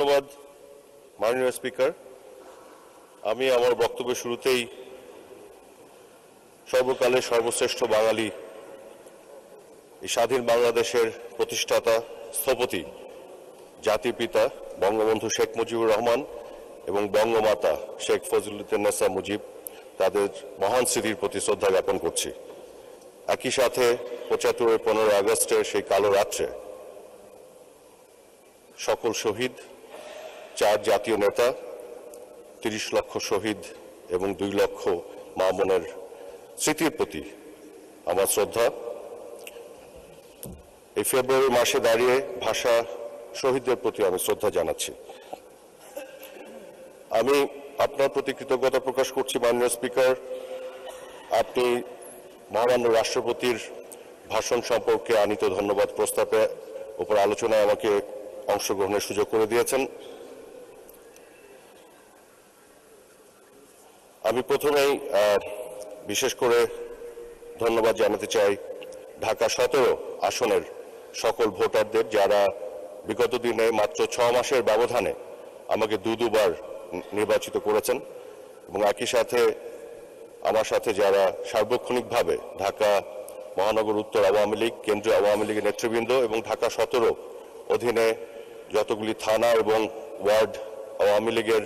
ধন্যবাদ মাননীয় স্পিকার। আমি আমার বক্তব্যের শুরুতেই সর্বকালের সর্বশ্রেষ্ঠ বাঙালি, এই স্বাধীন বাংলাদেশের প্রতিষ্ঠাতা স্থপতি জাতির পিতা বঙ্গবন্ধু শেখ মুজিবুর রহমান এবং বঙ্গমাতা শেখ ফজিলাতুন্নেসা মুজিব তাদের মহান স্মৃতির প্রতি শ্রদ্ধা জ্ঞাপন করছি। একই সাথে ৭৫ 15 আগস্টের সেই কালো রাত্রে সকল শহীদ, 4 জাতীয় নেতা, 30 লক্ষ শহীদ এবং 2 লক্ষ মা বোনের স্মৃতির প্রতি আমার শ্রদ্ধা। এই ফেব্রুয়ারি মাসে দাঁড়িয়ে ভাষা শহীদদের প্রতি আমি শ্রদ্ধা জানাচ্ছি। আমি আপনার প্রতি কৃতজ্ঞতা প্রকাশ করছি মাননীয় স্পিকার। আপনি মহামান্য রাষ্ট্রপতির ভাষণ সম্পর্কে আনীত ধন্যবাদ প্রস্তাবের উপর আলোচনায় আমাকে অংশগ্রহণের সুযোগ করে দিয়েছেন। আমি প্রথমেই বিশেষ করে ধন্যবাদ জানাতে চাই ঢাকা 17 আসনের সকল ভোটারদের, যারা বিগত দিনে মাত্র 6 মাসের ব্যবধানে আমাকে দুবার নির্বাচিত করেছেন এবং একই সাথে আমার সাথে যারা সার্বক্ষণিকভাবে ঢাকা মহানগর উত্তর আওয়ামী লীগ, কেন্দ্রীয় আওয়ামী লীগের নেতৃবৃন্দ এবং ঢাকা 17 অধীনে যতগুলি থানা এবং ওয়ার্ড আওয়ামী লীগের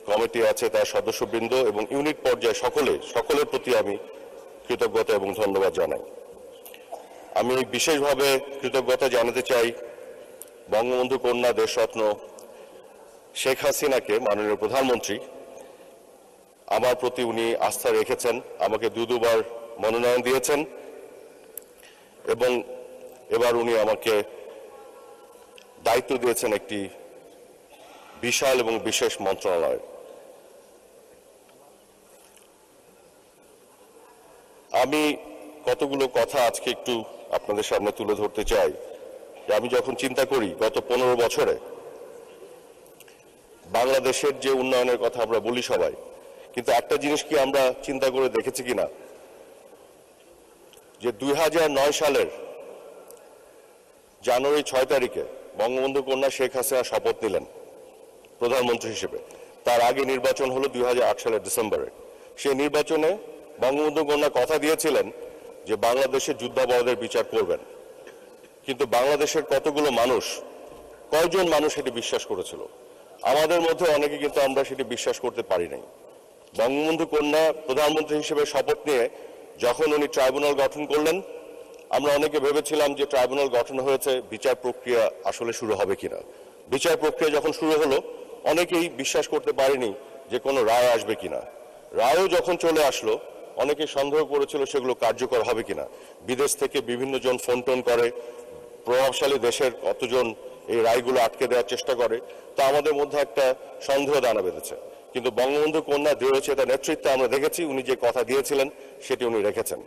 কমিটি আছে তার সদস্যবৃন্দ এবং ইউনিট পর্যায়ে সকলের প্রতি আমি কৃতজ্ঞতা এবং ধন্যবাদ জানাই। আমি বিশেষভাবে কৃতজ্ঞতা জানাতে চাই বঙ্গবন্ধু কন্যা দেশরত্ন শেখ হাসিনাকে, মাননীয় প্রধানমন্ত্রী। আমার প্রতি উনি আস্থা রেখেছেন, আমাকে দুবার মনোনয়ন দিয়েছেন এবং এবার উনি আমাকে দায়িত্ব দিয়েছেন একটি বিশাল এবং বিশেষ মন্ত্রণালয়। আমি কতগুলো কথা আজকে একটু আপনাদের সামনে তুলে ধরতে চাই। আমি যখন চিন্তা করি গত 15 বছরে বাংলাদেশের যে উন্নয়নের কথা আমরা বলি সবাই, কিন্তু একটা জিনিস কি আমরা চিন্তা করে দেখেছি কিনা, যে 2009 সালের জানুয়ারি 6 তারিখে বঙ্গবন্ধু কন্যা শেখ হাসিনা শপথ নিলেন প্রধানমন্ত্রী হিসেবে। তার আগে নির্বাচন হলো 2008 সালের ডিসেম্বরে। সেই নির্বাচনে বঙ্গবন্ধু কন্যা কথা দিয়েছিলেন যে বাংলাদেশের যুদ্ধাপরাধের বিচার করবেন, কিন্তু বাংলাদেশের কতগুলো মানুষ, কয়জন মানুষ সেটি বিশ্বাস করেছিল? আমাদের মধ্যে অনেকে কিন্তু আমরা সেটি বিশ্বাস করতে পারি নাই। বঙ্গবন্ধু কন্যা প্রধানমন্ত্রী হিসেবে শপথ নিয়ে যখন উনি ট্রাইব্যুনাল গঠন করলেন, আমরা অনেকে ভেবেছিলাম যে ট্রাইব্যুনাল গঠন হয়েছে, বিচার প্রক্রিয়া আসলে শুরু হবে কিনা। বিচার প্রক্রিয়া যখন শুরু হলো, অনেকেই বিশ্বাস করতে পারেনি যে কোনো রায় আসবে কিনা। রায়ও যখন চলে আসলো, অনেকে সন্দেহ করেছিল সেগুলো কার্যকর হবে কিনা। বিদেশ থেকে বিভিন্ন জন ফোন টোন করে, প্রভাবশালী দেশের কতজন এই রায়গুলো আটকে দেওয়ার চেষ্টা করে। তা আমাদের মধ্যে একটা সন্দেহ দানা বেঁধেছে। কিন্তু বঙ্গবন্ধু কন্যা দৃঢ়চেতা নেতৃত্বে আমরা দেখেছি উনি যে কথা দিয়েছিলেন সেটি উনি রেখেছেন।